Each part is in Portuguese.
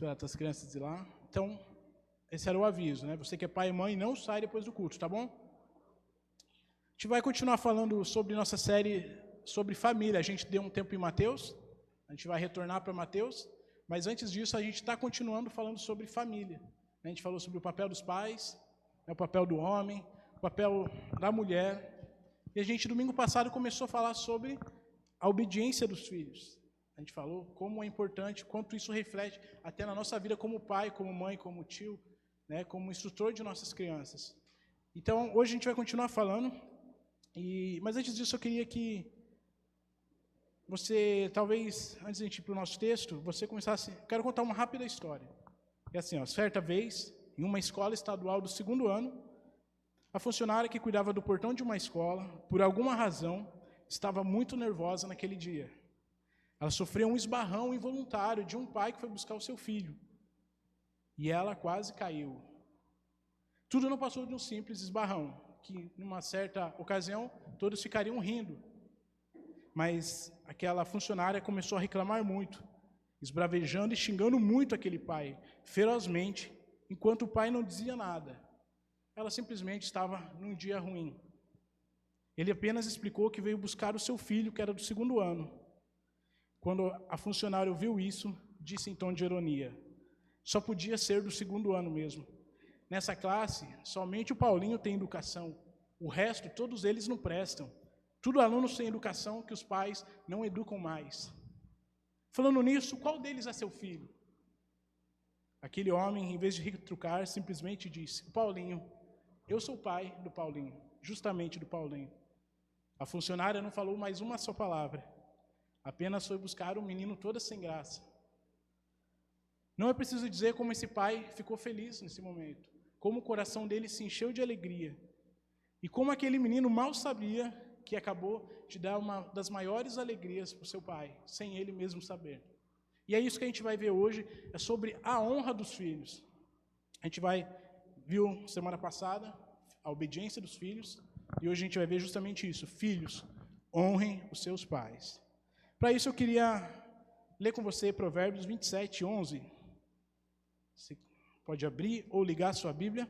esperar as crianças ir lá. Então, esse era o aviso, né? Você que é pai e mãe, não sai depois do culto, tá bom? A gente vai continuar falando sobre nossa série sobre família. A gente deu um tempo em Mateus, a gente vai retornar para Mateus, mas antes disso a gente está continuando falando sobre família. A gente falou sobre o papel dos pais, o papel do homem, o papel da mulher. E a gente, domingo passado, começou a falar sobre a obediência dos filhos. A gente falou como é importante, quanto isso reflete até na nossa vida como pai, como mãe, como tio, né, como instrutor de nossas crianças. Então, hoje a gente vai continuar falando, mas antes disso eu queria que você, talvez, antes de a gente ir para o nosso texto, você começasse... Quero contar uma rápida história. É assim, ó, certa vez, em uma escola estadual do 2º ano, a funcionária que cuidava do portão de uma escola, por alguma razão, estava muito nervosa naquele dia. Ela sofreu um esbarrão involuntário de um pai que foi buscar o seu filho. E ela quase caiu. Tudo não passou de um simples esbarrão, que, numa certa ocasião, todos ficariam rindo. Mas aquela funcionária começou a reclamar muito, esbravejando e xingando muito aquele pai, ferozmente, enquanto o pai não dizia nada. Ela simplesmente estava num dia ruim. Ele apenas explicou que veio buscar o seu filho, que era do 2º ano. Quando a funcionária ouviu isso, disse em tom de ironia: só podia ser do 2º ano mesmo. Nessa classe, somente o Paulinho tem educação. O resto, todos eles não prestam. Tudo alunos sem educação que os pais não educam mais. Falando nisso, qual deles é seu filho? Aquele homem, em vez de retrucar, simplesmente disse: o Paulinho. Eu sou o pai do Paulinho, justamente do Paulinho. A funcionária não falou mais uma só palavra. Apenas foi buscar o menino toda sem graça. Não é preciso dizer como esse pai ficou feliz nesse momento, como o coração dele se encheu de alegria, e como aquele menino mal sabia que acabou de dar uma das maiores alegrias para o seu pai, sem ele mesmo saber. E é isso que a gente vai ver hoje, é sobre a honra dos filhos. A gente viu semana passada a obediência dos filhos, e hoje a gente vai ver justamente isso: filhos, honrem os seus pais. Para isso eu queria ler com você Provérbios 27, 11. Você pode abrir ou ligar a sua Bíblia.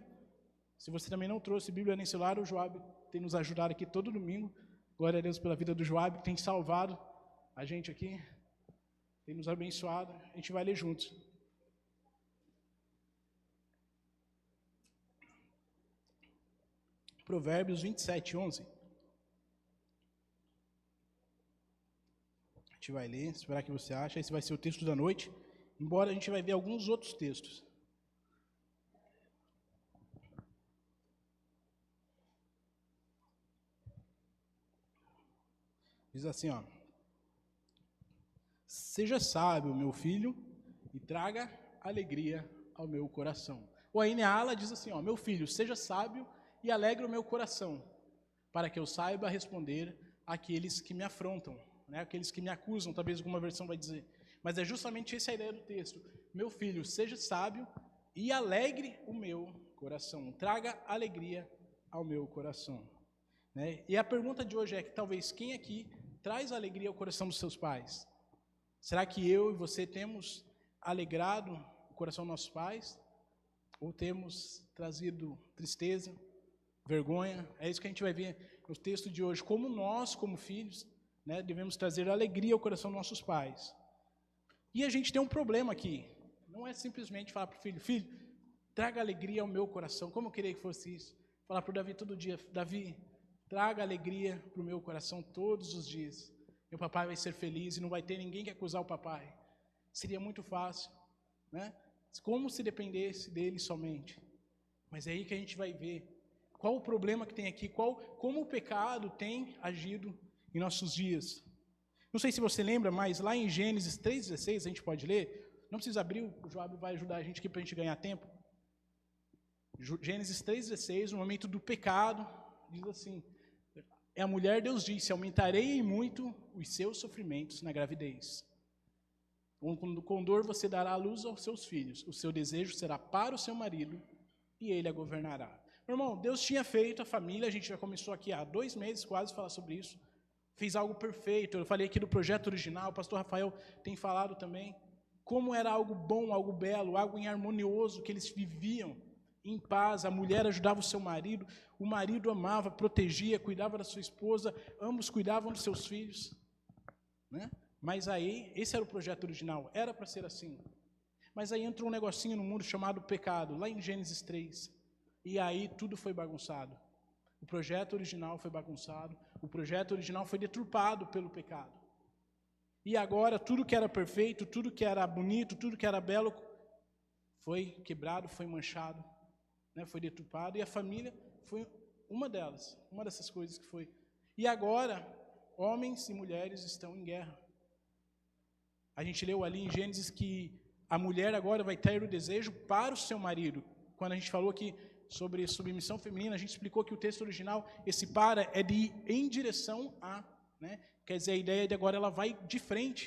Se você também não trouxe Bíblia nem celular, o Joab tem nos ajudado aqui todo domingo. Glória a Deus pela vida do Joab, que tem salvado a gente aqui, tem nos abençoado. A gente vai ler juntos. Provérbios 27, 11. A gente vai ler, esperar que você ache. Esse vai ser o texto da noite, embora a gente vai ver alguns outros textos. Diz assim, ó: seja sábio, meu filho, e traga alegria ao meu coração. O Aineala diz assim, ó: meu filho, seja sábio e alegre o meu coração, para que eu saiba responder àqueles que me afrontam, né? Aqueles que me acusam, talvez alguma versão vai dizer. Mas é justamente essa a ideia do texto. Meu filho, seja sábio e alegre o meu coração. Traga alegria ao meu coração. Né? E a pergunta de hoje é que talvez quem aqui traz alegria ao coração dos seus pais? Será que eu e você temos alegrado o coração dos nossos pais? Ou temos trazido tristeza, vergonha? É isso que a gente vai ver no texto de hoje. Como nós, como filhos, né, devemos trazer alegria ao coração dos nossos pais. E a gente tem um problema aqui. Não é simplesmente falar para o filho: filho, traga alegria ao meu coração. Como eu queria que fosse isso? Falar para o Davi todo dia: Davi, traga alegria para o meu coração todos os dias. Meu papai vai ser feliz e não vai ter ninguém que acusar o papai. Seria muito fácil, né? Como se dependesse dele somente. Mas é aí que a gente vai ver qual o problema que tem aqui, como o pecado tem agido em nossos dias. Não sei se você lembra, mas lá em Gênesis 3,16, a gente pode ler. Não precisa abrir, o Joab vai ajudar a gente aqui para a gente ganhar tempo. Gênesis 3,16, no momento do pecado, diz assim: a mulher, Deus disse: aumentarei em muito os seus sofrimentos na gravidez. Com dor você dará à luz aos seus filhos, o seu desejo será para o seu marido, e ele a governará. Meu irmão, Deus tinha feito a família, a gente já começou aqui há 2 meses quase a falar sobre isso, fez algo perfeito. Eu falei aqui do projeto original, o pastor Rafael tem falado também, como era algo bom, algo belo, algo em harmonioso, que eles viviam em paz. A mulher ajudava o seu marido, o marido amava, protegia, cuidava da sua esposa, ambos cuidavam dos seus filhos, né? Mas aí, esse era o projeto original, era para ser assim. Mas aí entrou um negocinho no mundo chamado pecado, lá em Gênesis 3, e aí tudo foi bagunçado. O projeto original foi bagunçado, o projeto original foi deturpado pelo pecado. E agora tudo que era perfeito, tudo que era bonito, tudo que era belo, foi quebrado, foi manchado, né? Foi deturpado, e a família foi uma delas, uma dessas coisas que foi. E agora, homens e mulheres estão em guerra. A gente leu ali em Gênesis que a mulher agora vai ter o desejo para o seu marido. Quando a gente falou aqui sobre submissão feminina, a gente explicou que o texto original, esse para, é de ir em direção a, né? Quer dizer, a ideia de agora ela vai de frente.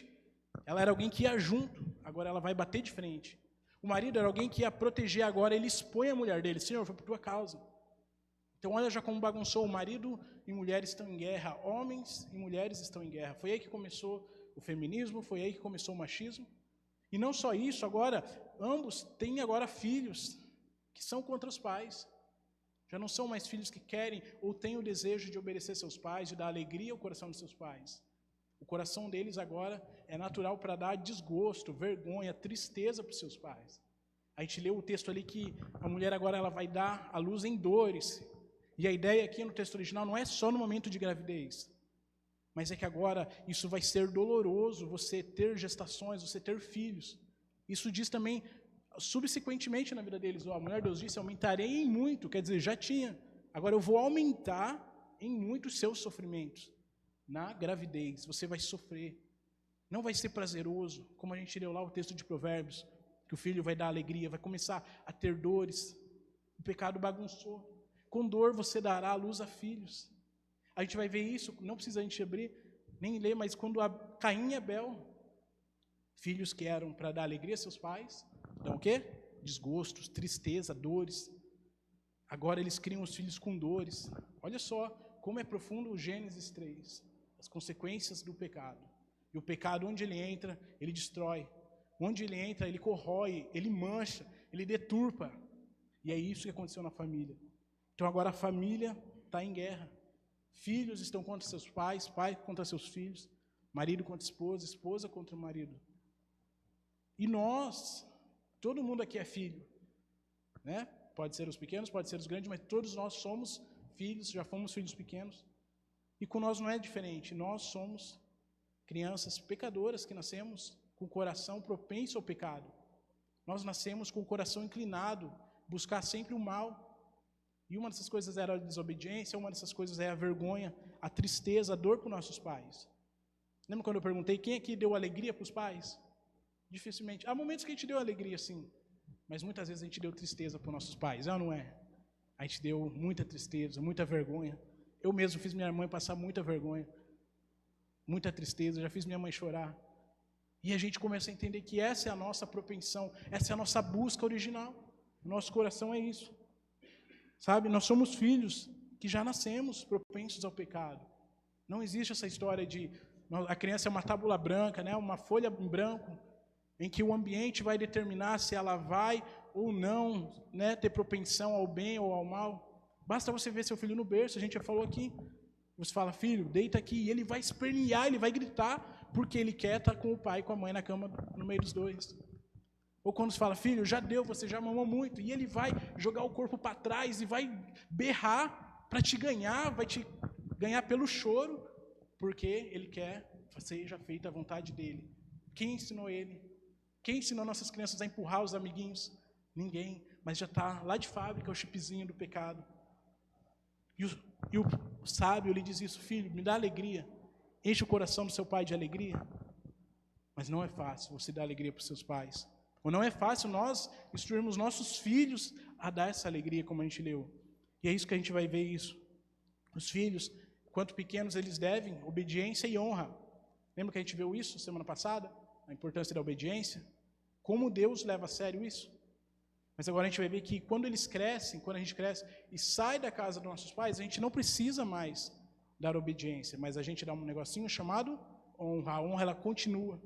Ela era alguém que ia junto, agora ela vai bater de frente. O marido era alguém que ia proteger, agora ele expõe a mulher dele. Senhor, foi por tua causa. Então olha já como bagunçou, o marido e mulher estão em guerra, homens e mulheres estão em guerra. Foi aí que começou o feminismo, foi aí que começou o machismo. E não só isso, agora, ambos têm agora filhos que são contra os pais. Já não são mais filhos que querem ou têm o desejo de obedecer seus pais, de dar alegria ao coração dos seus pais. O coração deles agora é natural para dar desgosto, vergonha, tristeza para os seus pais. A gente leu o texto ali que a mulher agora ela vai dar à luz em dores. E a ideia aqui no texto original não é só no momento de gravidez, mas é que agora isso vai ser doloroso, você ter gestações, você ter filhos. Isso diz também subsequentemente na vida deles. A mulher de Deus disse, aumentarei em muito, quer dizer, já tinha. Agora eu vou aumentar em muito os seus sofrimentos. Na gravidez, você vai sofrer. Não vai ser prazeroso, como a gente leu lá o texto de Provérbios, que o filho vai dar alegria, vai começar a ter dores. O pecado bagunçou. Com dor você dará à luz a filhos. A gente vai ver isso, não precisa a gente abrir, nem ler, mas quando Caim e Abel, filhos que eram para dar alegria a seus pais, dão o quê? Desgostos, tristeza, dores. Agora eles criam os filhos com dores. Olha só como é profundo o Gênesis 3, as consequências do pecado. E o pecado, onde ele entra, ele destrói. Onde ele entra, ele corrói, ele mancha, ele deturpa. E é isso que aconteceu na família. Então agora a família está em guerra. Filhos estão contra seus pais, pai contra seus filhos, marido contra esposa, esposa contra o marido. E nós, todo mundo aqui é filho, né? Pode ser os pequenos, pode ser os grandes, mas todos nós somos filhos, já fomos filhos pequenos. E com nós não é diferente, nós somos crianças pecadoras que nascemos com o coração propenso ao pecado. Nós nascemos com o coração inclinado, buscar sempre o mal. E uma dessas coisas era a desobediência, uma dessas coisas é a vergonha, a tristeza, a dor para os nossos pais. Lembra quando eu perguntei quem aqui deu alegria para os pais? Dificilmente. Há momentos que a gente deu alegria, sim, mas muitas vezes a gente deu tristeza para os nossos pais, é ou não é? A gente deu muita tristeza, muita vergonha. Eu mesmo fiz minha mãe passar muita vergonha, muita tristeza, já fiz minha mãe chorar. E a gente começa a entender que essa é a nossa propensão, essa é a nossa busca original. Nosso coração é isso. Sabe, nós somos filhos que já nascemos propensos ao pecado. Não existe essa história de a criança é uma tábula branca, né, uma folha em branco, em que o ambiente vai determinar se ela vai ou não, né, ter propensão ao bem ou ao mal. Basta você ver seu filho no berço, a gente já falou aqui. Você fala, filho, deita aqui, e ele vai espernear, ele vai gritar, porque ele quer estar com o pai e com a mãe na cama no meio dos dois. Ou quando você fala, filho, já deu, você já mamou muito, e ele vai jogar o corpo para trás e vai berrar para te ganhar, vai te ganhar pelo choro, porque ele quer que seja feita a vontade dele. Quem ensinou ele? Quem ensinou nossas crianças a empurrar os amiguinhos? Ninguém, mas já está lá de fábrica o chipzinho do pecado. E o sábio lhe diz isso, filho, me dá alegria, enche o coração do seu pai de alegria. Mas não é fácil você dar alegria para os seus pais. Ou não é fácil nós instruirmos nossos filhos a dar essa alegria, como a gente leu. E é isso que a gente vai ver isso. Os filhos, enquanto pequenos, eles devem obediência e honra. Lembra que a gente viu isso semana passada? A importância da obediência? Como Deus leva a sério isso? Mas agora a gente vai ver que quando eles crescem, quando a gente cresce e sai da casa dos nossos pais, a gente não precisa mais dar obediência, mas a gente dá um negocinho chamado honra. A honra, ela continua.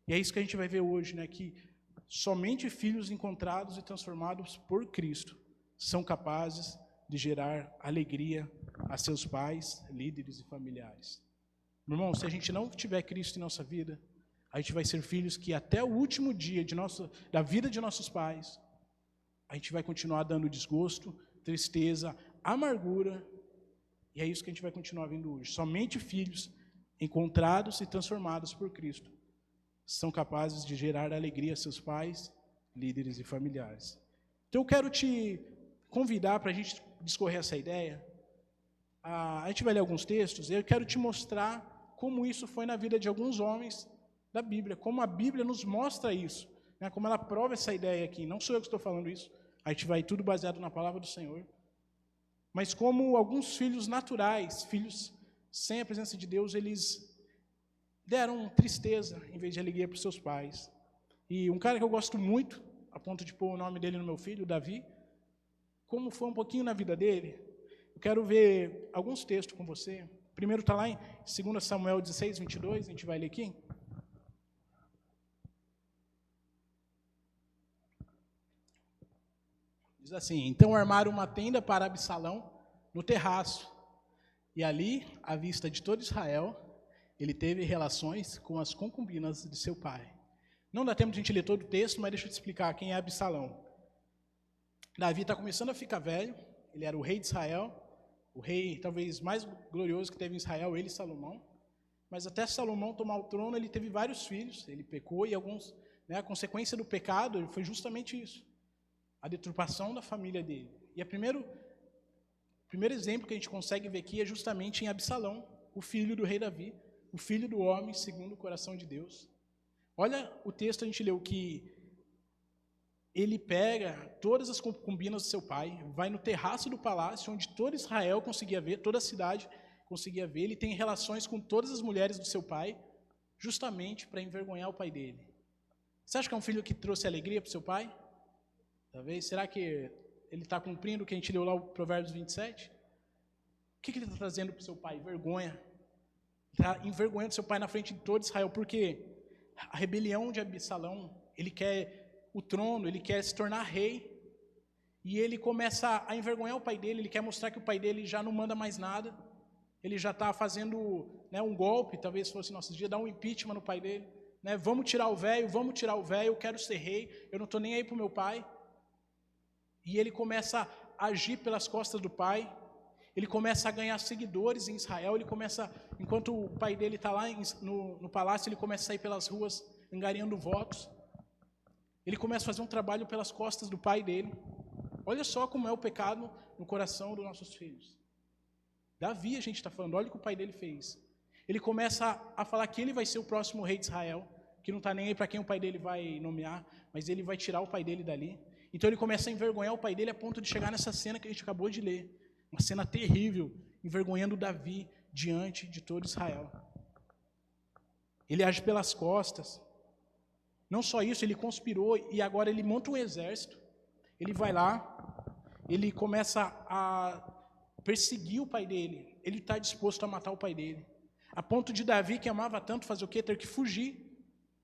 E é isso que a gente vai ver hoje, né? Que somente filhos encontrados e transformados por Cristo são capazes de gerar alegria a seus pais, líderes e familiares. Meu irmão, se a gente não tiver Cristo em nossa vida, a gente vai ser filhos que até o último dia da vida de nossos pais, a gente vai continuar dando desgosto, tristeza, amargura, e é isso que a gente vai continuar vendo hoje. Somente filhos encontrados e transformados por Cristo são capazes de gerar alegria a seus pais, líderes e familiares. Então eu quero te convidar para a gente discorrer essa ideia. A gente vai ler alguns textos, e eu quero te mostrar como isso foi na vida de alguns homens da Bíblia, como a Bíblia nos mostra isso, né? Como ela prova essa ideia aqui. Não sou eu que estou falando isso, a gente vai tudo baseado na palavra do Senhor. Mas como alguns filhos naturais, filhos sem a presença de Deus, eles deram tristeza em vez de alegria para os seus pais. E um cara que eu gosto muito, a ponto de pôr o nome dele no meu filho, Davi, como foi um pouquinho na vida dele, eu quero ver alguns textos com você. Primeiro está lá em 2 Samuel 16, 22, a gente vai ler aqui. Diz assim: então armaram uma tenda para Absalão no terraço, e ali, à vista de todo Israel, ele teve relações com as concubinas de seu pai. Não dá tempo de a gente ler todo o texto, mas deixa eu te explicar quem é Absalão. Davi está começando a ficar velho, ele era o rei de Israel, o rei talvez mais glorioso que teve em Israel, ele e Salomão. Mas até Salomão tomar o trono, ele teve vários filhos, ele pecou, e alguns, né, a consequência do pecado foi justamente isso, a deturpação da família dele. E o primeiro exemplo que a gente consegue ver aqui é justamente em Absalão, o filho do rei Davi, o filho do homem segundo o coração de Deus. Olha o texto, a gente leu que ele pega todas as concubinas do seu pai, vai no terraço do palácio, onde todo Israel conseguia ver, toda a cidade conseguia ver, ele tem relações com todas as mulheres do seu pai, justamente para envergonhar o pai dele. Você acha que é um filho que trouxe alegria para o seu pai? Talvez. Será que ele está cumprindo o que a gente leu lá, o Provérbios 27? O que ele está trazendo para o seu pai? Vergonha. Está envergonhando seu pai na frente de todo Israel, porque a rebelião de Absalão, ele quer o trono, ele quer se tornar rei, e ele começa a envergonhar o pai dele, ele quer mostrar que o pai dele já não manda mais nada, ele já está fazendo, né, um golpe, talvez fosse nossos dias, dar um impeachment no pai dele, né, vamos tirar o velho, eu quero ser rei, eu não estou nem aí para o meu pai. E ele começa a agir pelas costas do pai, ele começa a ganhar seguidores em Israel, ele começa, enquanto o pai dele está lá no palácio, ele começa a sair pelas ruas angariando votos, ele começa a fazer um trabalho pelas costas do pai dele. Olha só como é o pecado no coração dos nossos filhos. Davi, a gente está falando, olha o que o pai dele fez. Ele começa a falar que ele vai ser o próximo rei de Israel, que não está nem aí para quem o pai dele vai nomear, mas ele vai tirar o pai dele dali. Então ele começa a envergonhar o pai dele a ponto de chegar nessa cena que a gente acabou de ler. Uma cena terrível, envergonhando Davi diante de todo Israel. Ele age pelas costas. Não só isso, ele conspirou e agora ele monta um exército. Ele vai lá, ele começa a perseguir o pai dele. Ele está disposto a matar o pai dele. A ponto de Davi, que amava tanto, fazer o quê? Ter que fugir.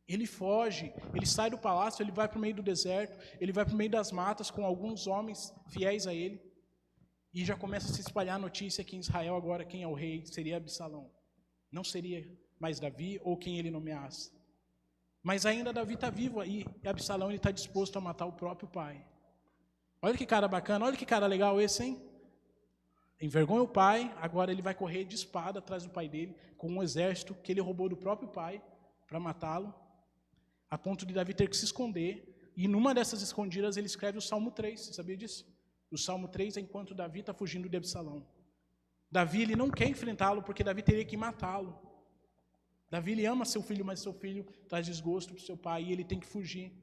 Ele foge, ele sai do palácio, ele vai para o meio do deserto, ele vai para o meio das matas com alguns homens fiéis a ele. E já começa a se espalhar a notícia que em Israel agora quem é o rei seria Absalão. Não seria mais Davi ou quem ele nomeasse. Mas ainda Davi está vivo aí, e Absalão está disposto a matar o próprio pai. Olha que cara bacana, olha que cara legal esse, hein? Envergonha o pai, agora ele vai correr de espada atrás do pai dele, com um exército que ele roubou do próprio pai para matá-lo, a ponto de Davi ter que se esconder. E numa dessas escondidas ele escreve o Salmo 3, você sabia disso? O Salmo 3 é enquanto Davi está fugindo de Absalão. Davi ele não quer enfrentá-lo porque Davi teria que matá-lo. Davi ele ama seu filho, mas seu filho traz desgosto para o seu pai e ele tem que fugir.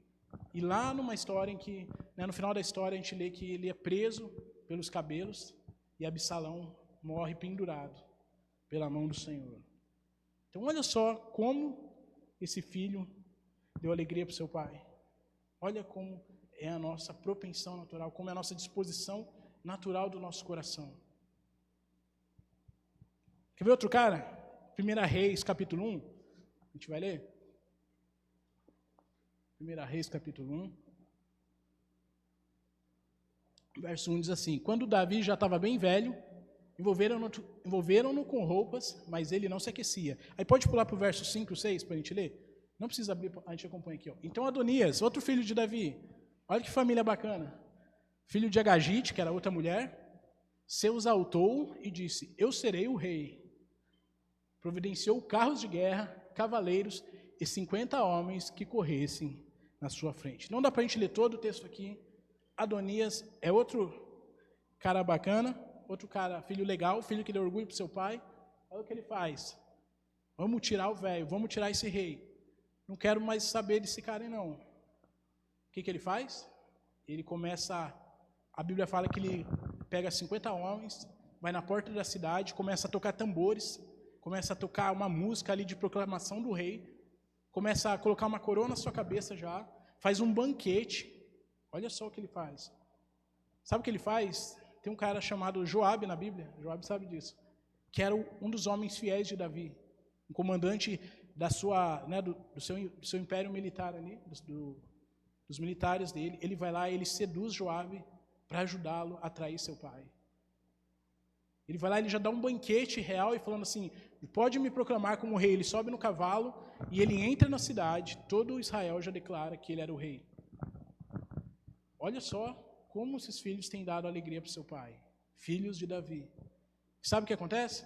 E lá numa história em que, né, no final da história a gente lê que ele é preso pelos cabelos e Absalão morre pendurado pela mão do Senhor. Então olha só como esse filho deu alegria para o seu pai. Olha como é a nossa propensão natural, como é a nossa disposição natural do nosso coração. Quer ver outro cara? 1 Reis, capítulo 1. A gente vai ler. 1 Reis, capítulo 1. Verso 1 diz assim: Quando Davi já estava bem velho, envolveram-no com roupas, mas ele não se aquecia. Aí pode pular para o verso 5 e 6 para a gente ler? Não precisa abrir, a gente acompanha aqui. Ó. Então Adonias, outro filho de Davi, olha que família bacana. Filho de Agagite, que era outra mulher, se exaltou e disse: Eu serei o rei. Providenciou carros de guerra, cavaleiros e 50 homens que corressem na sua frente. Não dá para a gente ler todo o texto aqui. Adonias é outro cara bacana, outro cara, filho legal, filho que deu orgulho para seu pai. Olha o que ele faz. Vamos tirar o velho, vamos tirar esse rei. Não quero mais saber desse cara, não. O que ele faz? Ele começa, a Bíblia fala que ele pega 50 homens, vai na porta da cidade, começa a tocar tambores, começa a tocar uma música ali de proclamação do rei, começa a colocar uma coroa na sua cabeça já, faz um banquete. Olha só o que ele faz. Sabe o que ele faz? Tem um cara chamado Joabe na Bíblia, Joabe sabe disso, que era um dos homens fiéis de Davi, um comandante da sua, né, do seu império militar ali, dos militares dele. Ele vai lá, ele seduz Joabe para ajudá-lo a trair seu pai. Ele vai lá, ele já dá um banquete real e falando assim: pode me proclamar como rei. Ele sobe no cavalo e ele entra na cidade. Todo Israel já declara que ele era o rei. Olha só como esses filhos têm dado alegria para seu pai. Filhos de Davi. Sabe o que acontece?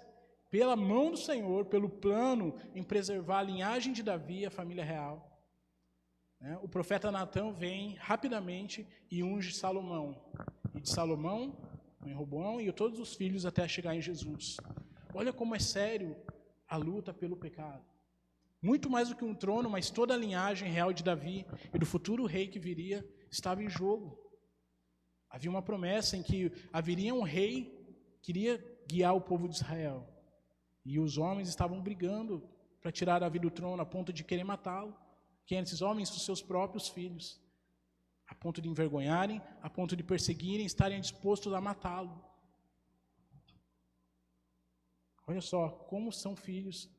Pela mão do Senhor, pelo plano em preservar a linhagem de Davi, a família real, né, o profeta Natã vem rapidamente e unge Salomão. E de Salomão, em Roboão, e todos os filhos até chegar em Jesus. Olha como é sério a luta pelo pecado. Muito mais do que um trono, mas toda a linhagem real de Davi e do futuro rei que viria estava em jogo. Havia uma promessa em que haveria um rei que iria guiar o povo de Israel. E os homens estavam brigando para tirar Davi do trono a ponto de querer matá-lo. Quem eram esses homens? Os seus próprios filhos. A ponto de envergonharem, a ponto de perseguirem, estarem dispostos a matá-lo. Olha só, como são filhos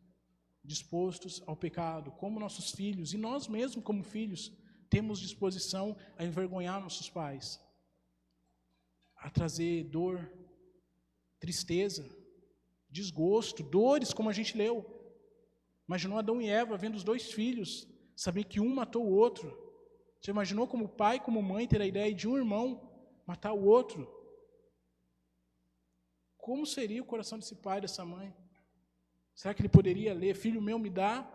dispostos ao pecado, como nossos filhos, e nós mesmos como filhos, temos disposição a envergonhar nossos pais, a trazer dor, tristeza, desgosto, dores, como a gente leu. Imaginou Adão e Eva vendo os dois filhos, saber que um matou o outro. Você imaginou como pai, como mãe, ter a ideia de um irmão matar o outro? Como seria o coração desse pai, dessa mãe? Será que ele poderia ler: filho meu, me dá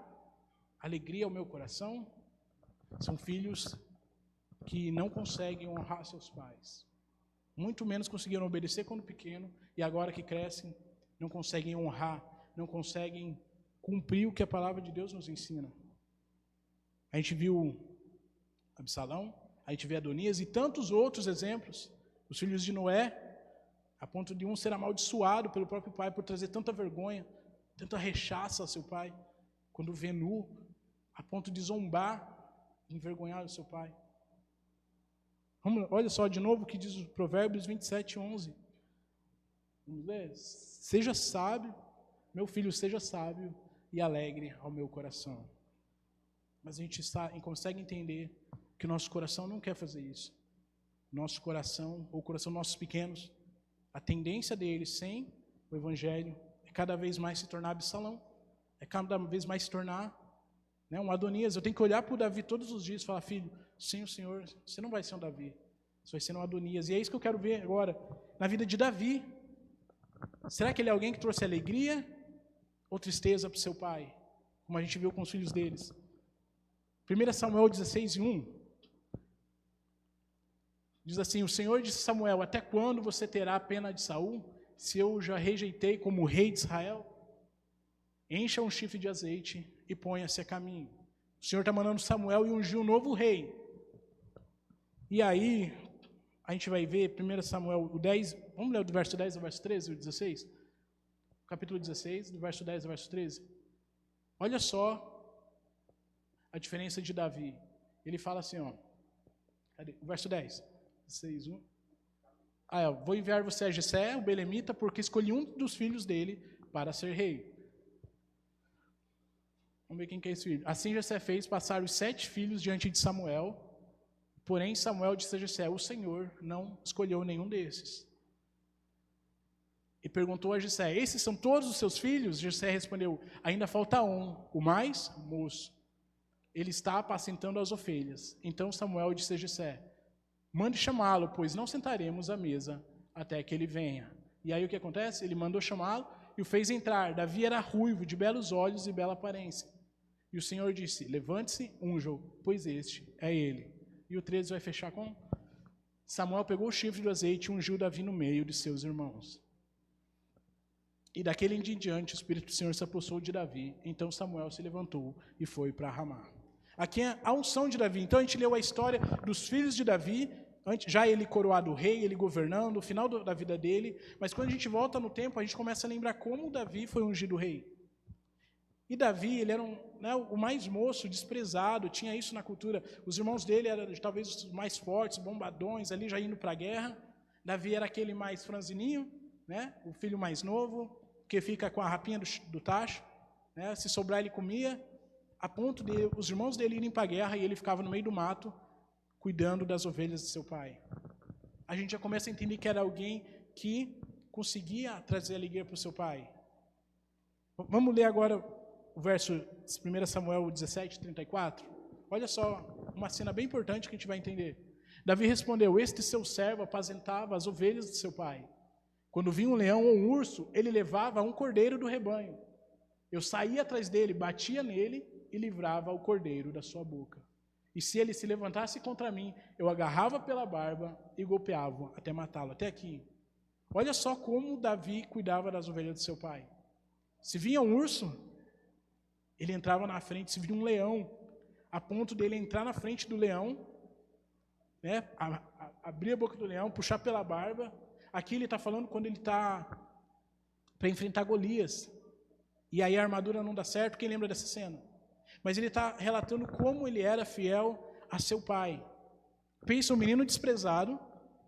alegria ao meu coração? São filhos que não conseguem honrar seus pais. Muito menos conseguiram obedecer quando pequeno, e agora que crescem, não conseguem honrar, não conseguem cumprir o que a palavra de Deus nos ensina. A gente viu Absalão, a gente vê Adonias e tantos outros exemplos, os filhos de Noé, a ponto de um ser amaldiçoado pelo próprio pai por trazer tanta vergonha, tanta rechaça ao seu pai, quando vê nu, a ponto de zombar, envergonhar o seu pai. Olha só de novo o que diz o Provérbios 27:11. Vamos ler? Seja sábio, meu filho, seja sábio e alegre ao meu coração. Mas a gente consegue entender que o nosso coração não quer fazer isso. Nosso coração, ou o coração dos nossos pequenos, a tendência deles sem o Evangelho é cada vez mais se tornar Absalão, é cada vez mais se tornar, né, um Adonias. Eu tenho que olhar para o Davi todos os dias e falar: filho, sem o Senhor, você não vai ser um Davi, você vai ser um Adonias. E é isso que eu quero ver agora na vida de Davi. Será que ele é alguém que trouxe alegria ou tristeza para o seu pai, como a gente viu com os filhos deles? 1 Samuel 16:1 diz assim: o Senhor disse a Samuel: até quando você terá pena de Saul, se eu já rejeitei como rei de Israel? Encha um chifre de azeite e ponha-se a caminho. O Senhor está mandando Samuel e ungir um novo rei. E aí, a gente vai ver 1 Samuel 10, vamos ler do verso 10 ao verso 13, o 16? Capítulo 16, do verso 10 ao verso 13. Olha só a diferença de Davi. Ele fala assim, ó, cadê? O verso 10, 16, 1. Vou enviar você a Jessé, o belemita, porque escolhi um dos filhos dele para ser rei. Vamos ver quem que é esse filho. Assim Jessé fez passar os 7 filhos diante de Samuel, porém Samuel disse a Jessé, o Senhor não escolheu nenhum desses. E perguntou a Jessé, esses são todos os seus filhos? Jessé respondeu, ainda falta um, o mais moço. Ele está apacentando as ovelhas. Então Samuel disse a Jessé, mande chamá-lo, pois não sentaremos à mesa até que ele venha. E aí o que acontece? Ele mandou chamá-lo e o fez entrar. Davi era ruivo, de belos olhos e bela aparência. E o Senhor disse, levante-se, unja-o, pois este é ele. E o 13 vai fechar com... Samuel pegou o chifre do azeite e ungiu Davi no meio de seus irmãos. E daquele dia em diante o Espírito do Senhor se apossou de Davi. Então Samuel se levantou e foi para Ramá. Aqui é a unção de Davi. Então a gente leu a história dos filhos de Davi, já ele coroado rei, ele governando, o final da vida dele. Mas quando a gente volta no tempo, a gente começa a lembrar como Davi foi ungido rei. E Davi, ele era o mais moço, desprezado, tinha isso na cultura. Os irmãos dele eram talvez os mais fortes, bombadões, ali já indo para a guerra. Davi era aquele mais franzininho, né? O filho mais novo, que fica com a rapinha do tacho, né? Se sobrar ele comia, a ponto de os irmãos dele irem para a guerra e ele ficava no meio do mato, cuidando das ovelhas de seu pai. A gente já começa a entender que era alguém que conseguia trazer alegria para o seu pai. Vamos ler agora o verso 1 Samuel 17, 34. Olha só, uma cena bem importante que a gente vai entender. Davi respondeu, este seu servo apacentava as ovelhas de seu pai. Quando vinha um leão ou um urso, ele levava um cordeiro do rebanho. Eu saía atrás dele, batia nele e livrava o cordeiro da sua boca. E se ele se levantasse contra mim, eu agarrava pela barba e golpeava até matá-lo. Até aqui. Olha só como Davi cuidava das ovelhas de seu pai. Se vinha um urso, ele entrava na frente. Se vinha um leão, a ponto dele entrar na frente do leão, né, abrir a boca do leão, puxar pela barba. Aqui ele está falando quando ele está para enfrentar Golias. E aí a armadura não dá certo. Quem lembra dessa cena? Mas ele está relatando como ele era fiel a seu pai. Pensa um menino desprezado,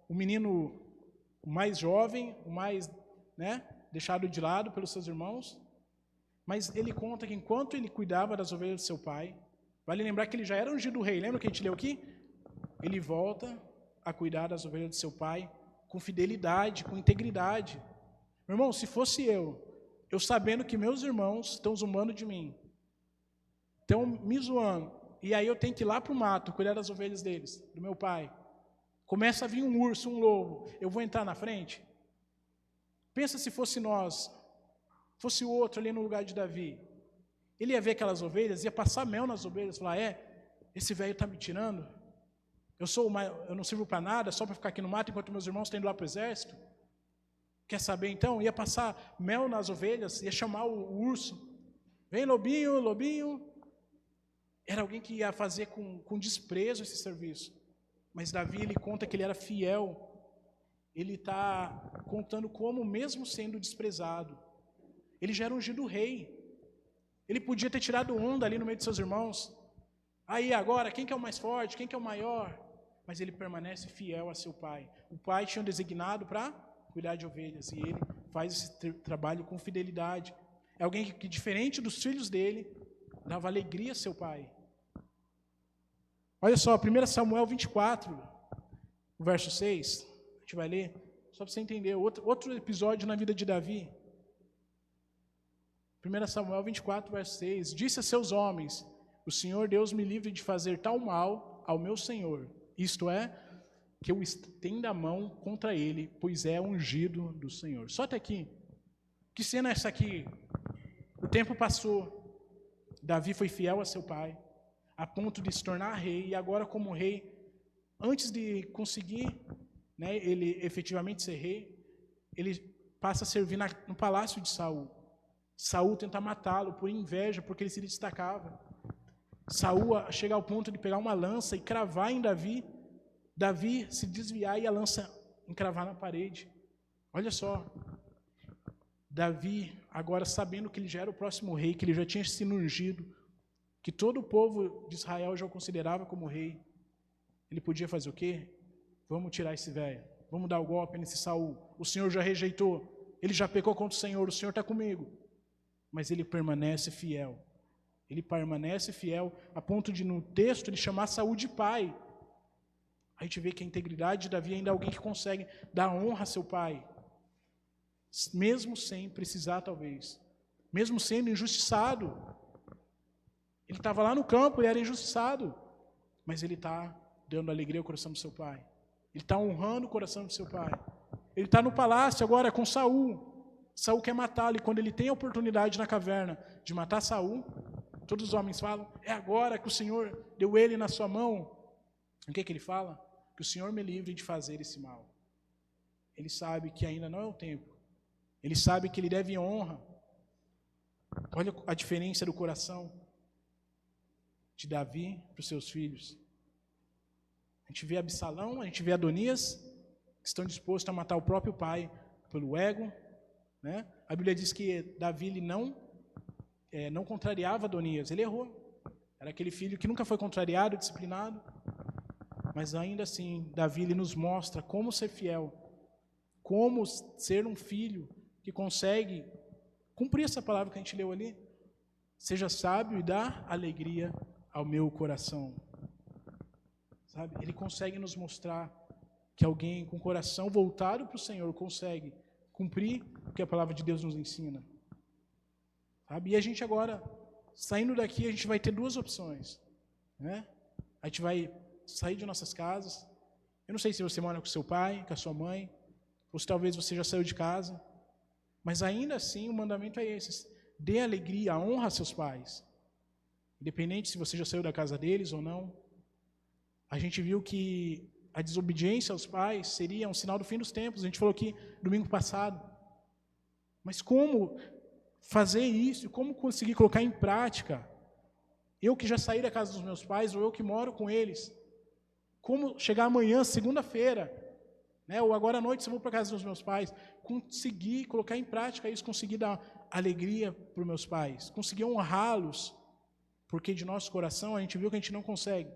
um menino mais jovem, o mais, né, deixado de lado pelos seus irmãos. Mas ele conta que enquanto ele cuidava das ovelhas de seu pai, vale lembrar que ele já era ungido rei. Lembra que a gente leu aqui? Ele volta a cuidar das ovelhas de seu pai com fidelidade, com integridade. Meu irmão, se fosse eu sabendo que meus irmãos estão zombando de mim, estão me zoando, e aí eu tenho que ir lá para o mato, cuidar das ovelhas deles, do meu pai. Começa a vir um urso, um lobo, eu vou entrar na frente? Pensa se fosse nós, fosse o outro ali no lugar de Davi. Ele ia ver aquelas ovelhas, ia passar mel nas ovelhas, falar, esse velho está me tirando? Eu não sirvo para nada, só para ficar aqui no mato enquanto meus irmãos estão indo lá para o exército? Quer saber então? Ia passar mel nas ovelhas, ia chamar o urso. Vem lobinho, lobinho. Era alguém que ia fazer com desprezo esse serviço. Mas Davi, ele conta que ele era fiel. Ele está contando como, mesmo sendo desprezado, ele já era ungido rei. Ele podia ter tirado onda ali no meio de seus irmãos. Aí agora, quem que é o mais forte? Quem que é o maior? Mas ele permanece fiel a seu pai. O pai tinha designado para cuidar de ovelhas. E ele faz esse trabalho com fidelidade. É alguém que, diferente dos filhos dele, dava alegria a seu pai. Olha só, 1 Samuel 24, verso 6. A gente vai ler, só para você entender. Outro episódio na vida de Davi. 1 Samuel 24, verso 6. Disse a seus homens, o Senhor Deus me livre de fazer tal mal ao meu Senhor. Isto é, que eu estenda a mão contra ele, pois é ungido do Senhor. Só até aqui. Que cena é essa aqui? O tempo passou. Davi foi fiel a seu pai, a ponto de se tornar rei, e agora como rei, antes de conseguir, né, ele efetivamente ser rei, ele passa a servir no palácio de Saul. Saul tenta matá-lo por inveja, porque ele se destacava. Saul chega ao ponto de pegar uma lança e cravar em Davi, Davi se desviar e a lança encravar na parede. Olha só, Davi, agora sabendo que ele já era o próximo rei, que ele já tinha sido ungido, que todo o povo de Israel já o considerava como rei, ele podia fazer o quê? Vamos tirar esse velho, vamos dar o golpe nesse Saul. O Senhor já rejeitou, ele já pecou contra o Senhor está comigo. Mas ele permanece fiel. Ele permanece fiel a ponto de, no texto, ele chamar Saul de pai. A gente vê que a integridade de Davi ainda é alguém que consegue dar honra a seu pai, mesmo sem precisar, talvez, mesmo sendo injustiçado. Ele estava lá no campo, ele era injustiçado, mas ele está dando alegria ao coração do seu pai. Ele está honrando o coração do seu pai. Ele está no palácio agora com Saul. Saul quer matá-lo, e quando ele tem a oportunidade na caverna de matar Saul, todos os homens falam, é agora que o Senhor deu ele na sua mão. O que ele fala? Que o Senhor me livre de fazer esse mal. Ele sabe que ainda não é o tempo. Ele sabe que ele deve honra. Olha a diferença do coração de Davi para os seus filhos. A gente vê Absalão, a gente vê Adonias, que estão dispostos a matar o próprio pai pelo ego, né? A Bíblia diz que Davi ele não contrariava Adonias, ele errou. Era aquele filho que nunca foi contrariado, disciplinado. Mas ainda assim, Davi ele nos mostra como ser fiel, como ser um filho que consegue cumprir essa palavra que a gente leu ali. Seja sábio e dá alegria ao meu coração. Sabe? Ele consegue nos mostrar que alguém com o coração voltado para o Senhor consegue cumprir o que a palavra de Deus nos ensina. Sabe? E a gente agora, saindo daqui, a gente vai ter duas opções, né? A gente vai sair de nossas casas. Eu não sei se você mora com seu pai, com a sua mãe, ou se talvez você já saiu de casa, mas ainda assim o mandamento é esse: dê alegria, honra a seus pais, independente se você já saiu da casa deles ou não. A gente viu que a desobediência aos pais seria um sinal do fim dos tempos. A gente falou aqui domingo passado. Mas como fazer isso? Como conseguir colocar em prática? Eu que já saí da casa dos meus pais, ou eu que moro com eles, como chegar amanhã, segunda-feira, né, ou agora à noite, se eu vou para a casa dos meus pais, conseguir colocar em prática isso, conseguir dar alegria para os meus pais, conseguir honrá-los, porque de nosso coração a gente viu que a gente não consegue.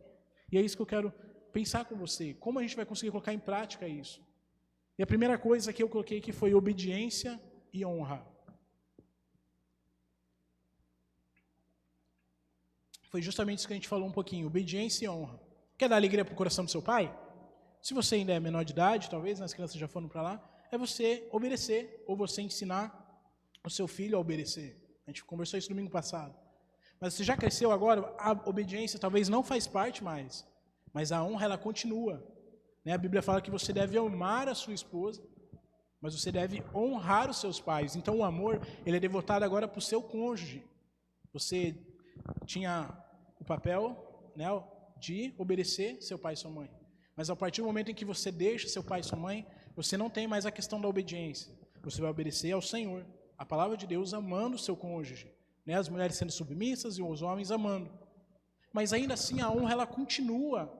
E é isso que eu quero pensar com você. Como a gente vai conseguir colocar em prática isso? E a primeira coisa que eu coloquei aqui foi obediência e honra. Foi justamente isso que a gente falou um pouquinho, obediência e honra. Quer dar alegria para o coração do seu pai? Se você ainda é menor de idade, talvez, as crianças já foram para lá, é você obedecer, ou você ensinar o seu filho a obedecer. A gente conversou isso domingo passado. Mas você já cresceu agora, a obediência talvez não faz parte mais, mas a honra ela continua. Né? A Bíblia fala que você deve amar a sua esposa, mas você deve honrar os seus pais. Então o amor ele é devotado agora para o seu cônjuge. Você tinha o papel, né, de obedecer seu pai e sua mãe. Mas a partir do momento em que você deixa seu pai e sua mãe, você não tem mais a questão da obediência. Você vai obedecer ao Senhor, a palavra de Deus, amando o seu cônjuge. Né, as mulheres sendo submissas e os homens amando. Mas ainda assim a honra ela continua,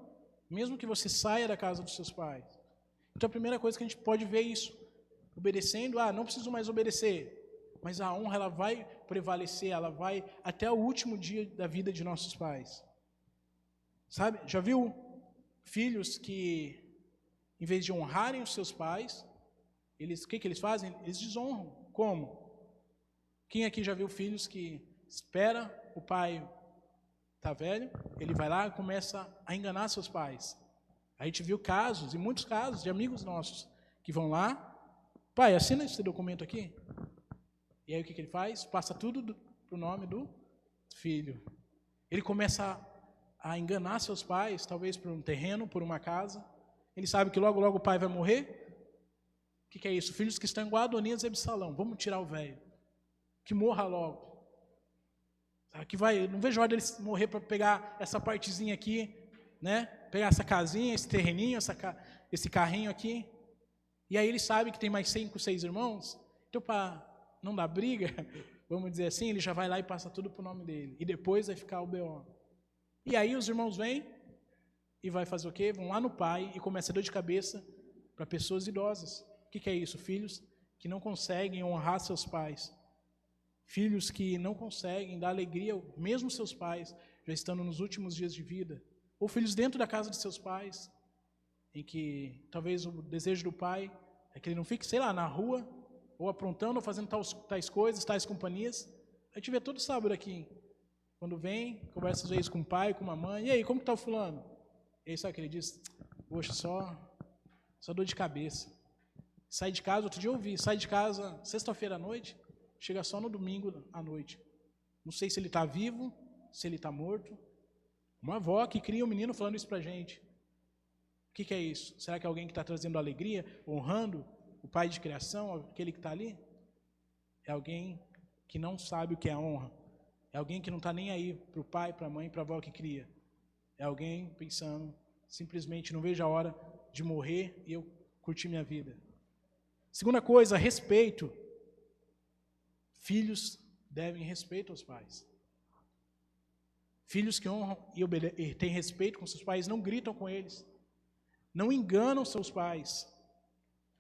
mesmo que você saia da casa dos seus pais. Então a primeira coisa que a gente pode ver é isso. Obedecendo, não preciso mais obedecer. Mas a honra ela vai prevalecer, ela vai até o último dia da vida de nossos pais. Sabe, já viu filhos que, em vez de honrarem os seus pais, o que eles fazem? Eles desonram. Como? Quem aqui já viu filhos que espera o pai tá velho, ele vai lá e começa a enganar seus pais? A gente viu casos, e muitos casos, de amigos nossos, que vão lá, pai, assina esse documento aqui. E aí o que ele faz? Passa tudo para o nome do filho. Ele começa a enganar seus pais, talvez por um terreno, por uma casa. Ele sabe que logo, logo o pai vai morrer. O que é isso? Filhos que estão igual a Adonias e Absalão. Vamos tirar o velho. Que morra logo. Que vai, não vejo a hora dele morrer para pegar essa partezinha aqui, né? Pegar essa casinha, esse terreninho, esse carrinho aqui. E aí ele sabe que tem mais 5, 6 irmãos. Então, para não dar briga, vamos dizer assim, ele já vai lá e passa tudo para o nome dele. E depois vai ficar o B.O. E aí os irmãos vêm e vai fazer o quê? Vão lá no pai e começa a dor de cabeça para pessoas idosas. O que é isso? Filhos que não conseguem honrar seus pais. Filhos que não conseguem dar alegria, mesmo seus pais, já estando nos últimos dias de vida. Ou filhos dentro da casa de seus pais, em que talvez o desejo do pai é que ele não fique, sei lá, na rua, ou aprontando, ou fazendo tais coisas, tais companhias. A gente vê todo sábado aqui Quando vem, conversa às vezes com o pai, com a mãe. E aí, como que está o fulano? E aí, sabe o que ele diz? Poxa, só dor de cabeça. Sai de casa, outro dia eu ouvi, sai de casa sexta-feira à noite, chega só no domingo à noite. Não sei se ele está vivo, se ele está morto. Uma avó que cria um menino falando isso pra gente. O que é isso? Será que é alguém que está trazendo alegria, honrando o pai de criação, aquele que está ali? É alguém que não sabe o que é a honra. É alguém que não está nem aí para o pai, para a mãe, para a avó que cria. É alguém pensando, simplesmente não vejo a hora de morrer e eu curtir minha vida. Segunda coisa, respeito. Filhos devem respeito aos pais. Filhos que honram e têm respeito com seus pais não gritam com eles. Não enganam seus pais.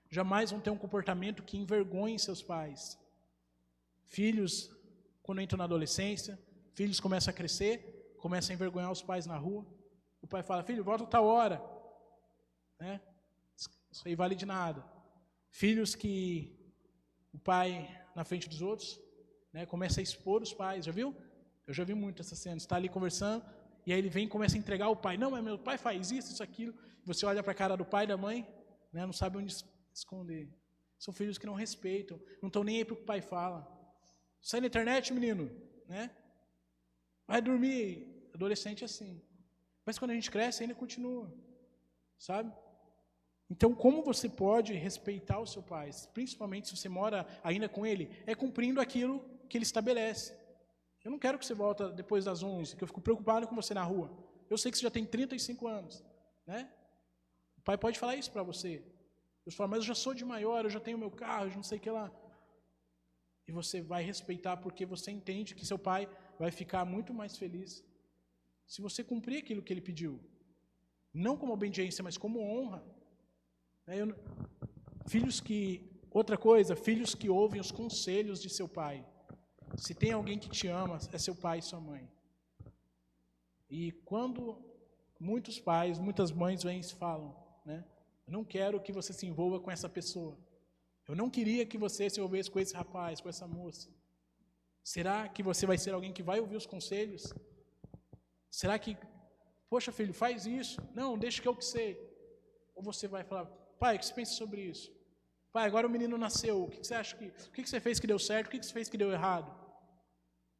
Jamais vão ter um comportamento que envergonhe seus pais. Filhos, quando entram na adolescência, filhos começam a crescer, começam a envergonhar os pais na rua. O pai fala, filho, volta a tal hora. Né? Isso aí vale de nada. Filhos que o pai, na frente dos outros, né, começa a expor os pais, já viu? Eu já vi muito essa cena, está ali conversando, e aí ele vem e começa a entregar o pai. Não, mas meu pai faz isso, aquilo. Você olha para a cara do pai e da mãe, né, não sabe onde esconder. São filhos que não respeitam, não estão nem aí para o que o pai fala. Sai na internet, menino, né? Vai dormir. Adolescente é assim. Mas quando a gente cresce, ainda continua, sabe? Então, como você pode respeitar o seu pai, principalmente se você mora ainda com ele, é cumprindo aquilo que ele estabelece. Eu não quero que você volte depois das 11, que eu fico preocupado com você na rua. Eu sei que você já tem 35 anos, né? O pai pode falar isso para você. Eu falo, mas eu já sou de maior, eu já tenho meu carro, eu não sei o que lá. E você vai respeitar porque você entende que seu pai vai ficar muito mais feliz se você cumprir aquilo que ele pediu. Não como obediência, mas como honra. Outra coisa, filhos que ouvem os conselhos de seu pai. Se tem alguém que te ama, é seu pai e sua mãe. E quando muitos pais, muitas mães vêm e falam, né? Eu não quero que você se envolva com essa pessoa. Eu não queria que você se envolvesse com esse rapaz, com essa moça. Será que você vai ser alguém que vai ouvir os conselhos? Será que, poxa filho, faz isso? Não, deixa que eu que sei. Ou você vai falar, pai, o que você pensa sobre isso? Pai, agora o menino nasceu, o que você acha que... O que você fez que deu certo, o que você fez que deu errado?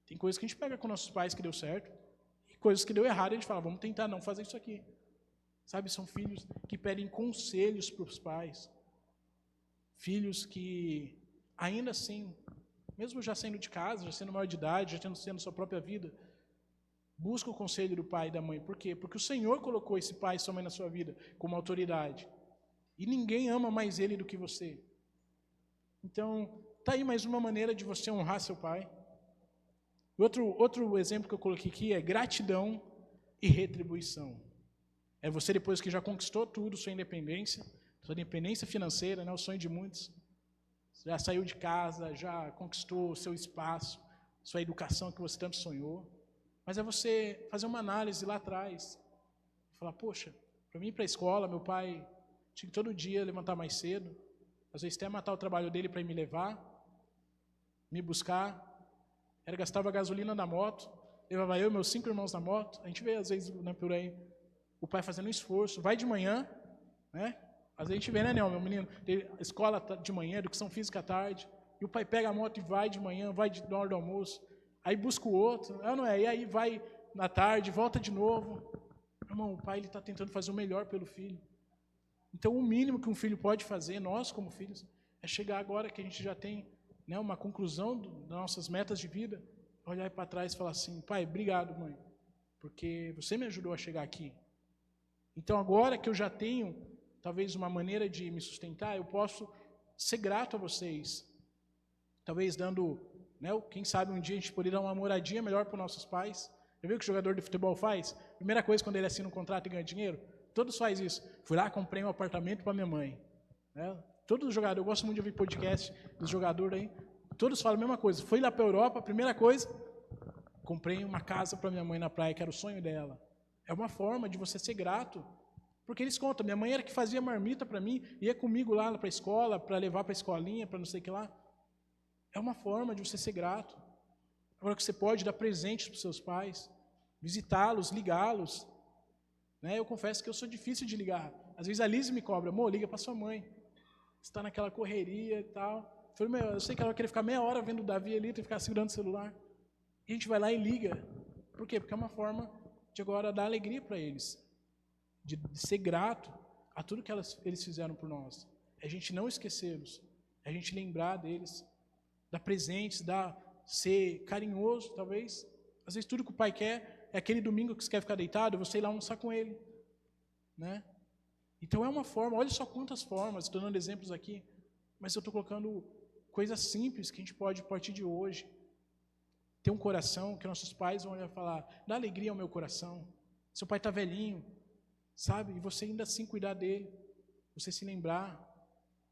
Tem coisas que a gente pega com nossos pais que deu certo, e coisas que deu errado, a gente fala, vamos tentar não fazer isso aqui. Sabe, são filhos que pedem conselhos para os pais. Filhos que, ainda assim, mesmo já saindo de casa, já sendo maior de idade, já tendo sua própria vida, busca o conselho do pai e da mãe. Por quê? Porque o Senhor colocou esse pai e sua mãe na sua vida como autoridade. E ninguém ama mais ele do que você. Então, está aí mais uma maneira de você honrar seu pai. Outro exemplo que eu coloquei aqui é gratidão e retribuição. É você, depois que já conquistou tudo, sua independência financeira, né, o sonho de muitos, já saiu de casa, já conquistou o seu espaço, sua educação que você tanto sonhou, mas é você fazer uma análise lá atrás, falar, poxa, para mim ir para a escola, meu pai tinha que todo dia levantar mais cedo, às vezes até matar o trabalho dele para ir me levar, me buscar, gastava a gasolina da moto, levava eu e meus 5 irmãos na moto, a gente vê às vezes, né, por aí, o pai fazendo um esforço, vai de manhã, né? Às vezes a gente vê, né, meu menino, a escola de manhã, educação física à tarde, e o pai pega a moto e vai de manhã, vai na hora do almoço, aí busca o outro, não é? E aí vai na tarde, volta de novo. Irmão, o pai está tentando fazer o melhor pelo filho. Então, o mínimo que um filho pode fazer, nós como filhos, é chegar agora que a gente já tem, né, uma conclusão das nossas metas de vida, olhar para trás e falar assim, pai, obrigado, mãe, porque você me ajudou a chegar aqui. Então, agora que eu já tenho, talvez, uma maneira de me sustentar, eu posso ser grato a vocês. Talvez dando, né, quem sabe um dia a gente poder dar uma moradia melhor para os nossos pais. Já viu o que o jogador de futebol faz? Primeira coisa, quando ele assina um contrato e ganha dinheiro, todos fazem isso. Fui lá, comprei um apartamento para minha mãe. Né? Todos os jogadores, eu gosto muito de ouvir podcast dos jogadores aí, todos falam a mesma coisa. Fui lá para a Europa, a primeira coisa, comprei uma casa para minha mãe na praia, que era o sonho dela. É uma forma de você ser grato, porque eles contam, minha mãe era que fazia marmita para mim, ia comigo lá para a escola, para levar para a escolinha, para não sei o que lá. É uma forma de você ser grato. Agora que você pode dar presentes para os seus pais, visitá-los, ligá-los. Né? Eu confesso que eu sou difícil de ligar. Às vezes a Liz me cobra, amor, liga para sua mãe. Você está naquela correria e tal. Eu falei, eu sei que ela vai querer ficar meia hora vendo o Davi ali, tem que ficar segurando o celular. E a gente vai lá e liga. Por quê? Porque é uma forma de agora dar alegria para eles. De ser grato a tudo que eles fizeram por nós. É a gente não esquecê-los. É a gente lembrar deles. Dar presentes, ser carinhoso, talvez. Às vezes tudo que o pai quer é aquele domingo que você quer ficar deitado, você ir lá almoçar com ele. Né? Então é uma forma, olha só quantas formas, estou dando exemplos aqui, mas eu estou colocando coisas simples que a gente pode, a partir de hoje, ter um coração que nossos pais vão olhar e falar, dá alegria ao meu coração. Seu pai está velhinho, sabe? E você ainda assim cuidar dele, você se lembrar,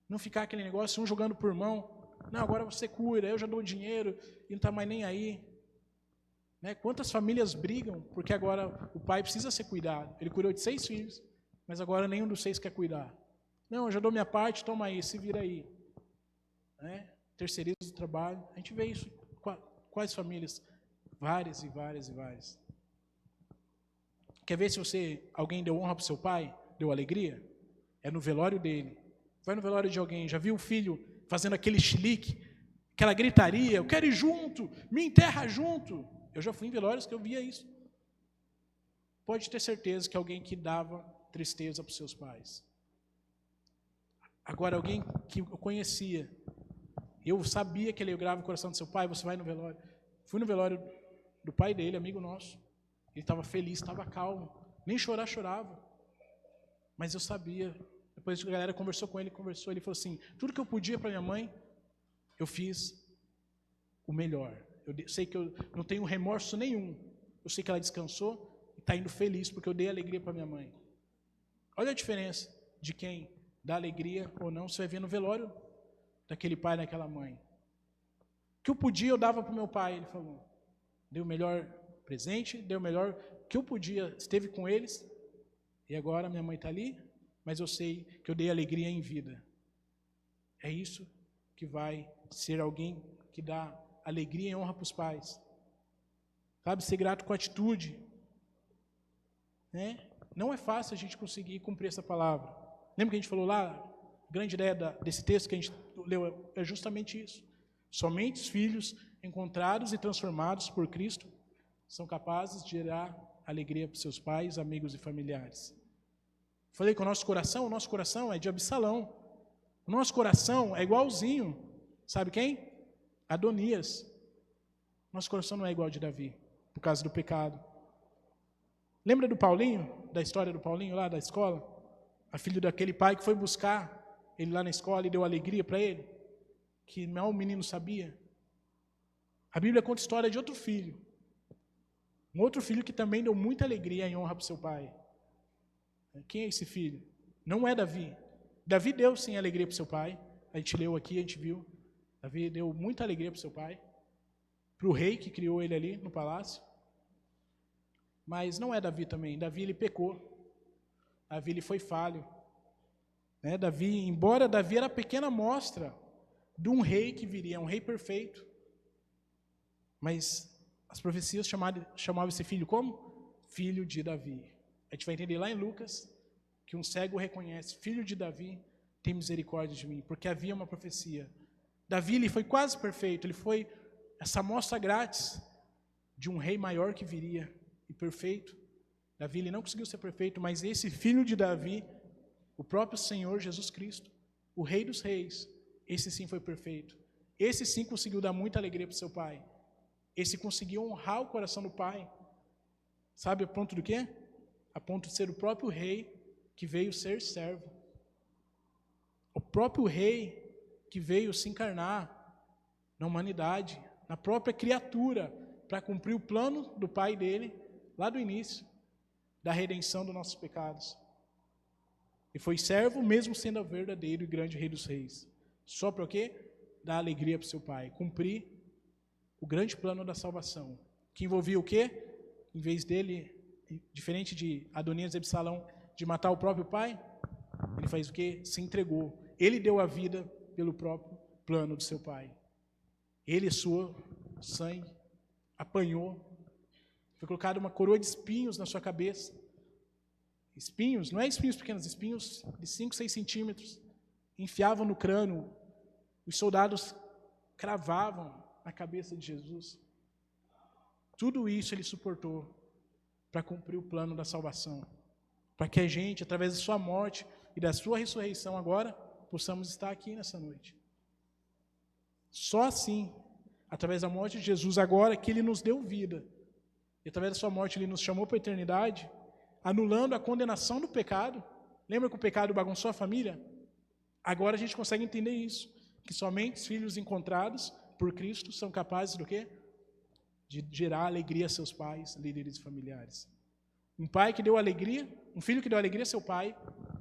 não ficar aquele negócio, um jogando por mão, não, agora você cuida, eu já dou dinheiro e não está mais nem aí. Né? Quantas famílias brigam porque agora o pai precisa ser cuidado, ele cuidou de 6 filhos, mas agora nenhum dos 6 quer cuidar. Não, eu já dou minha parte, toma aí, se vira aí. Né? Terceiriza o trabalho. A gente vê isso. Quais famílias? Várias e várias e várias. Quer ver se alguém deu honra para o seu pai? Deu alegria? É no velório dele. Vai no velório de alguém, já viu o filho fazendo aquele chilique, aquela gritaria, eu quero ir junto, me enterra junto. Eu já fui em velórios que eu via isso. Pode ter certeza que alguém que dava tristeza para os seus pais. Agora, alguém que eu conhecia, eu sabia que ele alegrava o coração do seu pai, você vai no velório. Fui no velório do pai dele, amigo nosso. Ele estava feliz, estava calmo. Nem chorar, chorava. Mas eu sabia. Depois que a galera conversou com ele, ele falou assim, tudo que eu podia para minha mãe, eu fiz o melhor. Eu sei que eu não tenho remorso nenhum. Eu sei que ela descansou e está indo feliz, porque eu dei alegria para minha mãe. Olha a diferença de quem dá alegria ou não. Você vai ver no velório daquele pai e daquela mãe. O que eu podia, eu dava para o meu pai, ele falou. Dei o melhor presente, dei o melhor que eu podia, esteve com eles. E agora minha mãe está ali, mas eu sei que eu dei alegria em vida. É isso que vai ser alguém que dá alegria e honra para os pais. Sabe, ser grato com atitude. Né? Não é fácil a gente conseguir cumprir essa palavra. Lembra que a gente falou lá? A grande ideia desse texto que a gente leu é justamente isso. Somente os filhos encontrados e transformados por Cristo são capazes de gerar alegria para seus pais, amigos e familiares. Falei que o nosso coração é de Absalão. O nosso coração é igualzinho. Sabe quem? Adonias. Nosso coração não é igual ao de Davi, por causa do pecado. Lembra do Paulinho? Da história do Paulinho lá da escola? A filha daquele pai que foi buscar ele lá na escola e deu alegria para ele? Que mal o menino sabia. A Bíblia conta a história de outro filho. Um outro filho que também deu muita alegria e honra para o seu pai. Quem é esse filho? Não é Davi. Davi deu sim alegria para o seu pai. A gente leu aqui, a gente viu. Davi deu muita alegria para o seu pai. Para o rei que criou ele ali no palácio. Mas não é Davi também. Davi ele pecou. Davi ele foi falho. Né? Davi, embora Davi era a pequena amostra de um rei que viria, um rei perfeito. Mas as profecias chamavam esse filho como? Filho de Davi. A gente vai entender lá em Lucas que um cego reconhece, filho de Davi, tem misericórdia de mim, porque havia uma profecia. Davi ele foi quase perfeito, ele foi essa amostra grátis de um rei maior que viria e perfeito. Davi ele não conseguiu ser perfeito, mas esse filho de Davi, o próprio Senhor Jesus Cristo, o Rei dos Reis, esse sim foi perfeito. Esse sim conseguiu dar muita alegria para o seu pai. Esse conseguiu honrar o coração do pai. Sabe a ponto do quê? A ponto de ser o próprio rei que veio ser servo. O próprio rei que veio se encarnar na humanidade, na própria criatura, para cumprir o plano do pai dele, lá do início, da redenção dos nossos pecados. E foi servo mesmo sendo o verdadeiro e grande rei dos reis. Só para o quê? Dar alegria para o seu pai. Cumprir o grande plano da salvação. Que envolvia o quê? Em vez dele, diferente de Adonias e Absalão, de matar o próprio pai, ele faz o quê? Se entregou. Ele deu a vida pelo próprio plano do seu pai. Ele suou sangue. apanhou, foi colocada uma coroa de espinhos na sua cabeça. Espinhos, não é espinhos pequenos, espinhos de 5, 6 centímetros, enfiavam no crânio, os soldados cravavam na cabeça de Jesus. Tudo isso ele suportou para cumprir o plano da salvação, para que a gente, através da sua morte e da sua ressurreição agora, possamos estar aqui nessa noite. Só assim, através da morte de Jesus agora, que ele nos deu vida, e através da sua morte ele nos chamou para a eternidade, anulando a condenação do pecado. Lembra que o pecado bagunçou a família? Agora a gente consegue entender isso, que somente os filhos encontrados por Cristo são capazes do quê? De gerar alegria a seus pais, líderes familiares. Um pai que deu alegria, um filho que deu alegria a seu pai,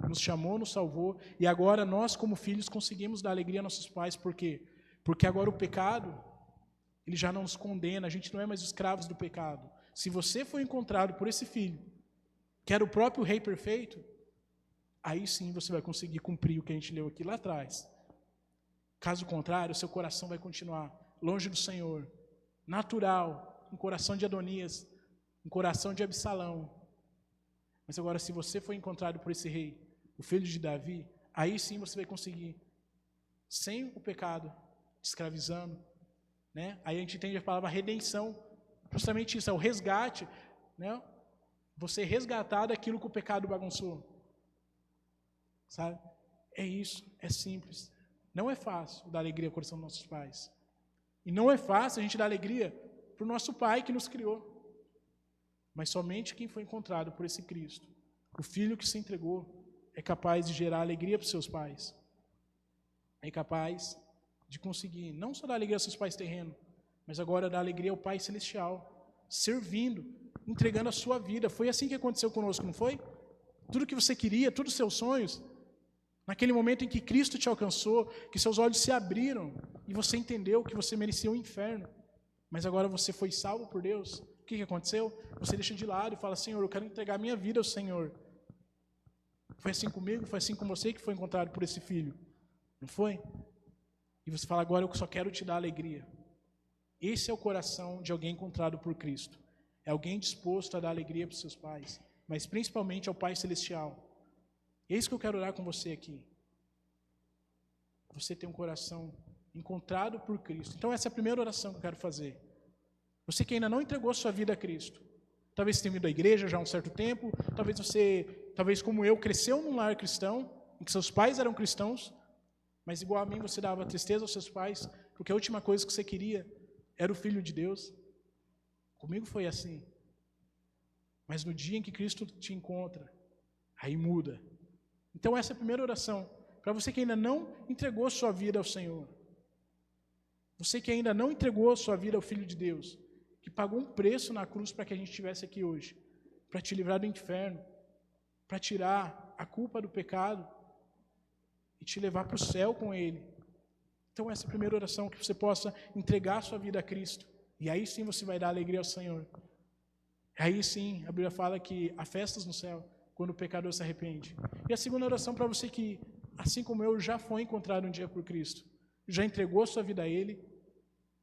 nos chamou, nos salvou, e agora nós, como filhos, conseguimos dar alegria a nossos pais. Por quê? Porque agora o pecado, ele já não nos condena, a gente não é mais escravos do pecado. Se você foi encontrado por esse filho, que era o próprio Rei perfeito, aí sim você vai conseguir cumprir o que a gente leu aqui lá atrás. Caso contrário, seu coração vai continuar longe do Senhor, natural, um coração de Adonias, um coração de Absalão. Mas agora, se você foi encontrado por esse rei, o filho de Davi, aí sim você vai conseguir, sem o pecado, te escravizando, né? Aí a gente entende a palavra redenção, justamente isso, é o resgate, né? Você resgatar daquilo que o pecado bagunçou, sabe? É isso, é simples. Não é fácil dar alegria ao coração dos nossos pais. E não é fácil a gente dar alegria para o nosso Pai que nos criou. Mas somente quem foi encontrado por esse Cristo, o Filho que se entregou, é capaz de gerar alegria para os seus pais. É capaz de conseguir não só dar alegria aos seus pais terrenos, mas agora dar alegria ao Pai Celestial, servindo, entregando a sua vida. Foi assim que aconteceu conosco, não foi? Tudo que você queria, todos os seus sonhos, naquele momento em que Cristo te alcançou, que seus olhos se abriram e você entendeu que você merecia o inferno, mas agora você foi salvo por Deus, o que aconteceu? Você deixa de lado e fala: Senhor, eu quero entregar minha vida ao Senhor. Foi assim comigo, foi assim com você que foi encontrado por esse filho, não foi? E você fala: agora eu só quero te dar alegria. Esse é o coração de alguém encontrado por Cristo. É alguém disposto a dar alegria para os seus pais, mas principalmente ao Pai Celestial. É isso que eu quero orar com você aqui. Você tem um coração encontrado por Cristo. Então essa é a primeira oração que eu quero fazer. Você que ainda não entregou sua vida a Cristo. Talvez você tenha ido à igreja já há um certo tempo. Talvez como eu, cresceu num lar cristão, em que seus pais eram cristãos, mas igual a mim você dava tristeza aos seus pais, porque a última coisa que você queria era o Filho de Deus. Comigo foi assim. Mas no dia em que Cristo te encontra, aí muda. Então essa é a primeira oração, para você que ainda não entregou sua vida ao Senhor. Você que ainda não entregou sua vida ao Filho de Deus, que pagou um preço na cruz para que a gente estivesse aqui hoje, para te livrar do inferno, para tirar a culpa do pecado e te levar para o céu com Ele. Então essa é a primeira oração, que você possa entregar sua vida a Cristo, e aí sim você vai dar alegria ao Senhor. Aí sim, a Bíblia fala que há festas no céu, quando o pecador se arrepende. E a segunda oração para você que, assim como eu, já foi encontrado um dia por Cristo, já entregou sua vida a Ele,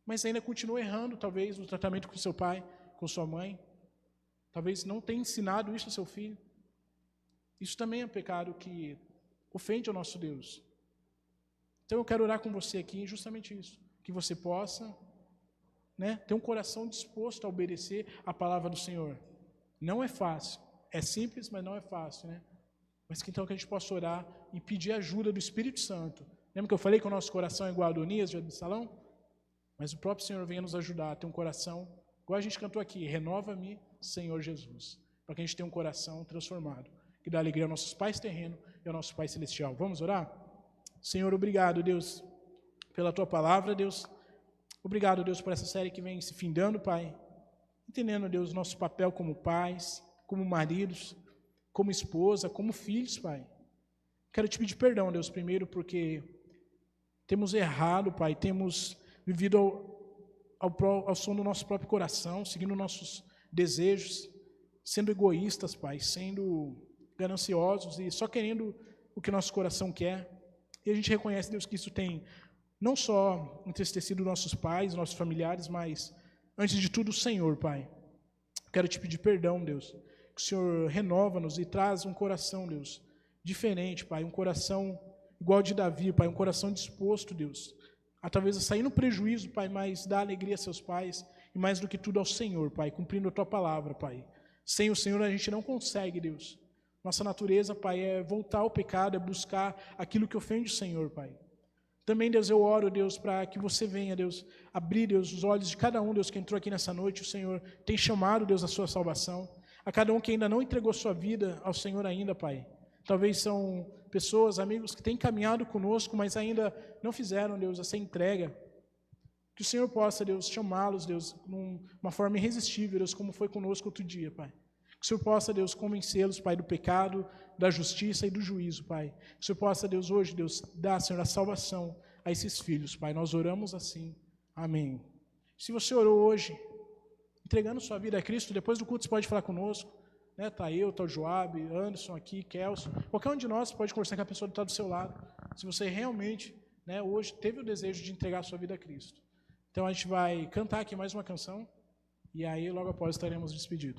mas ainda continua errando, talvez, no tratamento com seu pai, com sua mãe, talvez não tenha ensinado isso ao seu filho. Isso também é um pecado que ofende ao nosso Deus. Então eu quero orar com você aqui, justamente isso, que você possa, ter um coração disposto a obedecer a palavra do Senhor. Não é fácil. É simples, mas não é fácil, Mas que então que a gente possa orar e pedir ajuda do Espírito Santo. Lembra que eu falei que o nosso coração é igual a Adonias de Absalão? Mas o próprio Senhor venha nos ajudar a ter um coração, igual a gente cantou aqui: renova-me, Senhor Jesus. Para que a gente tenha um coração transformado, que dá alegria aos nossos pais terrenos e ao nosso Pai Celestial. Vamos orar? Senhor, obrigado, Deus, pela Tua palavra, Deus. Obrigado, Deus, por essa série que vem se findando, Pai. Entendendo, Deus, nosso papel como pais, como maridos, como esposa, como filhos, Pai. Quero te pedir perdão, Deus, primeiro, porque temos errado, Pai, temos vivido ao som do nosso próprio coração, seguindo nossos desejos, sendo egoístas, Pai, sendo gananciosos e só querendo o que nosso coração quer. E a gente reconhece, Deus, que isso tem não só entristecido nossos pais, nossos familiares, mas Antes de tudo, o Senhor, Pai. Quero te pedir perdão, Deus, que o Senhor renova-nos e traz um coração, Deus, diferente, Pai, um coração igual de Davi, Pai, um coração disposto, Deus, a talvez a sair no prejuízo, Pai, mas dar alegria a seus pais e mais do que tudo ao Senhor, Pai, cumprindo a Tua palavra, Pai. Sem o Senhor a gente não consegue, Deus. Nossa natureza, Pai, é voltar ao pecado, é buscar aquilo que ofende o Senhor, Pai. Também, Deus, eu oro, Deus, para que você venha, Deus, abrir, Deus, os olhos de cada um, Deus, que entrou aqui nessa noite. O Senhor tem chamado, Deus, a sua salvação. A cada um que ainda não entregou sua vida ao Senhor ainda, Pai. Talvez são pessoas, amigos, que têm caminhado conosco, mas ainda não fizeram, Deus, essa entrega. Que o Senhor possa, Deus, chamá-los, Deus, numa forma irresistível, Deus, como foi conosco outro dia, Pai. Que o Senhor possa, Deus, convencê-los, Pai, do pecado, da justiça e do juízo, Pai. Que o Senhor possa, Deus, hoje, Deus, dar, Senhor, a salvação a esses filhos, Pai. Nós oramos assim. Amém. Se você orou hoje, entregando sua vida a Cristo, depois do culto você pode falar conosco. Né? Tá eu, tá o Joab, Anderson aqui, Kelson. Qualquer um de nós pode conversar com a pessoa que está do seu lado. Se você realmente, né, hoje teve o desejo de entregar sua vida a Cristo. Então a gente vai cantar aqui mais uma canção. E aí logo após estaremos despedidos.